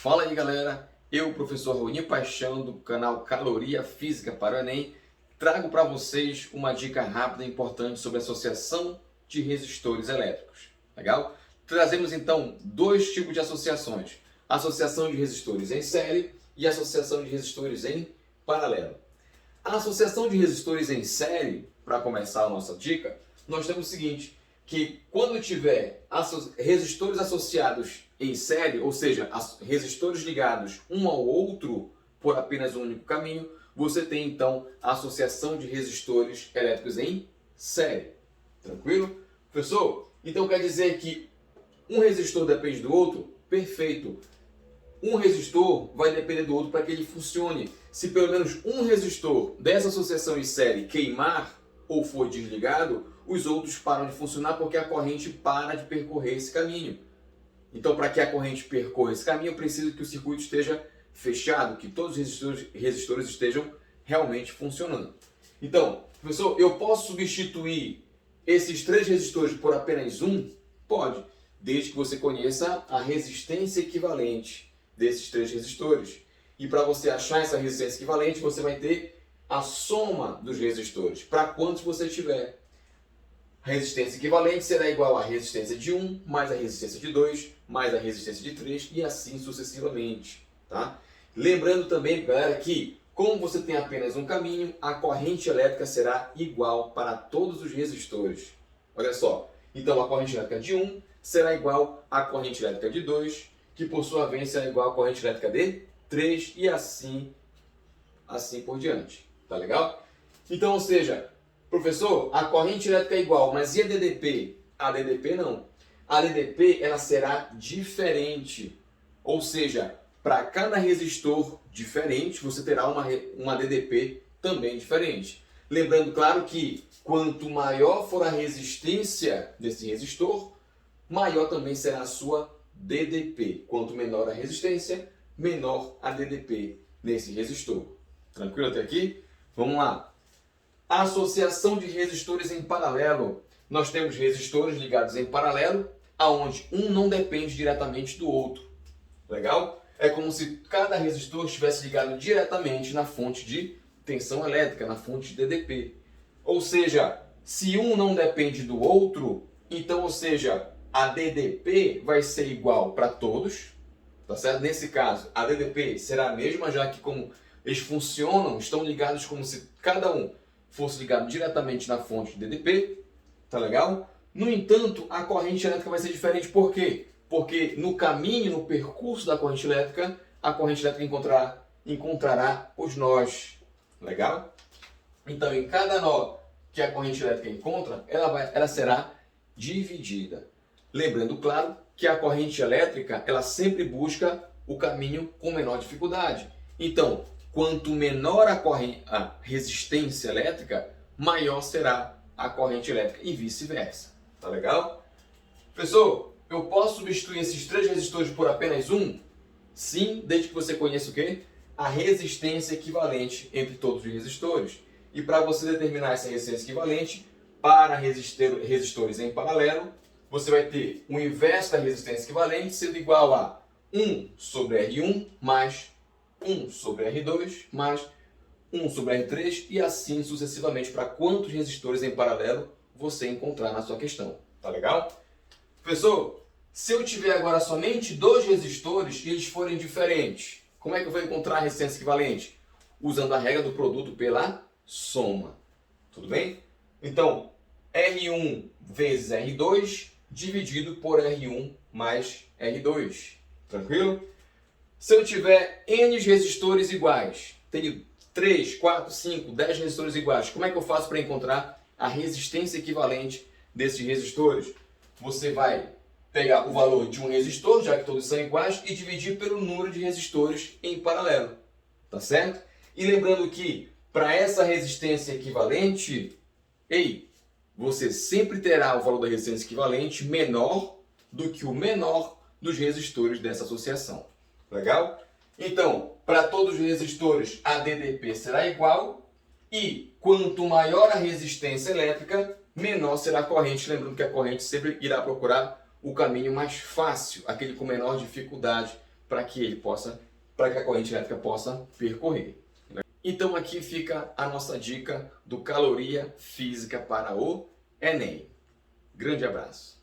Fala aí galera, eu, professor Raoni Paixão, do canal Caloria Física para o Enem, trago para vocês uma dica rápida e importante sobre associação de resistores elétricos. Legal? Trazemos então dois tipos de associações: associação de resistores em série e associação de resistores em paralelo. A associação de resistores em série, para começar a nossa dica, nós temos o seguinte, que quando tiver resistores associados em série, ou seja, resistores ligados um ao outro por apenas um único caminho, você tem então a associação de resistores elétricos em série. Tranquilo? Professor, então quer dizer que um resistor depende do outro? Perfeito. Um resistor vai depender do outro para que ele funcione. Se pelo menos um resistor dessa associação em série queimar ou for desligado, os outros param de funcionar porque a corrente para de percorrer esse caminho. Então, para que a corrente percorra esse caminho, eu preciso que o circuito esteja fechado, que todos os resistores estejam realmente funcionando. Então, professor, eu posso substituir esses três resistores por apenas um? Pode, desde que você conheça a resistência equivalente desses três resistores. E para você achar essa resistência equivalente, você vai ter a soma dos resistores. Para quantos você tiver. A resistência equivalente será igual à resistência de 1, mais a resistência de 2, mais a resistência de 3 e assim sucessivamente. Tá? Lembrando também, galera, que como você tem apenas um caminho, a corrente elétrica será igual para todos os resistores. Olha só, então a corrente elétrica de 1 será igual à corrente elétrica de 2, que por sua vez será igual à corrente elétrica de 3 e assim por diante. Tá legal? Então, ou seja, professor, a corrente elétrica é igual, mas e a DDP? A DDP não. A DDP ela será diferente. Ou seja, para cada resistor diferente, você terá uma DDP também diferente. Lembrando, claro, que quanto maior for a resistência desse resistor, maior também será a sua DDP. Quanto menor a resistência, menor a DDP nesse resistor. Tranquilo até aqui? Vamos lá. A associação de resistores em paralelo. Nós temos resistores ligados em paralelo, aonde um não depende diretamente do outro. Legal? É como se cada resistor estivesse ligado diretamente na fonte de tensão elétrica, na fonte de DDP. Ou seja, se um não depende do outro, então, ou seja, a DDP vai ser igual para todos, tá certo? Nesse caso, a DDP será a mesma, já que como eles funcionam, estão ligados como se cada um fosse ligado diretamente na fonte de DDP, tá legal? No entanto, a corrente elétrica vai ser diferente, por quê? Porque no caminho, no percurso da corrente elétrica, a corrente elétrica encontrará os nós, legal? Então, em cada nó que a corrente elétrica encontra, ela será dividida. Lembrando, claro, que a corrente elétrica, ela sempre busca o caminho com menor dificuldade. Então, quanto menor a resistência elétrica, maior será a corrente elétrica e vice-versa. Tá legal? Professor, eu posso substituir esses três resistores por apenas um? Sim, desde que você conheça o quê? A resistência equivalente entre todos os resistores. E para você determinar essa resistência equivalente para resistores em paralelo, você vai ter o inverso da resistência equivalente sendo igual a 1 sobre R1 mais 1 sobre R2 mais 1 sobre R3 e assim sucessivamente para quantos resistores em paralelo você encontrar na sua questão. Tá legal? Professor, se eu tiver agora somente dois resistores e eles forem diferentes, como é que eu vou encontrar a resistência equivalente? Usando a regra do produto pela soma. Tudo bem? Então, R1 vezes R2 dividido por R1 mais R2. Tranquilo? Se eu tiver N resistores iguais, tenho 3, 4, 5, 10 resistores iguais, como é que eu faço para encontrar a resistência equivalente desses resistores? Você vai pegar o valor de um resistor, já que todos são iguais, e dividir pelo número de resistores em paralelo. Tá certo? E lembrando que para essa resistência equivalente, você sempre terá o valor da resistência equivalente menor do que o menor dos resistores dessa associação. Legal? Então, para todos os resistores, a DDP será igual e quanto maior a resistência elétrica, menor será a corrente. Lembrando que a corrente sempre irá procurar o caminho mais fácil, aquele com menor dificuldade para que a corrente elétrica possa percorrer. Então aqui fica a nossa dica do Caloria Física para o Enem. Grande abraço!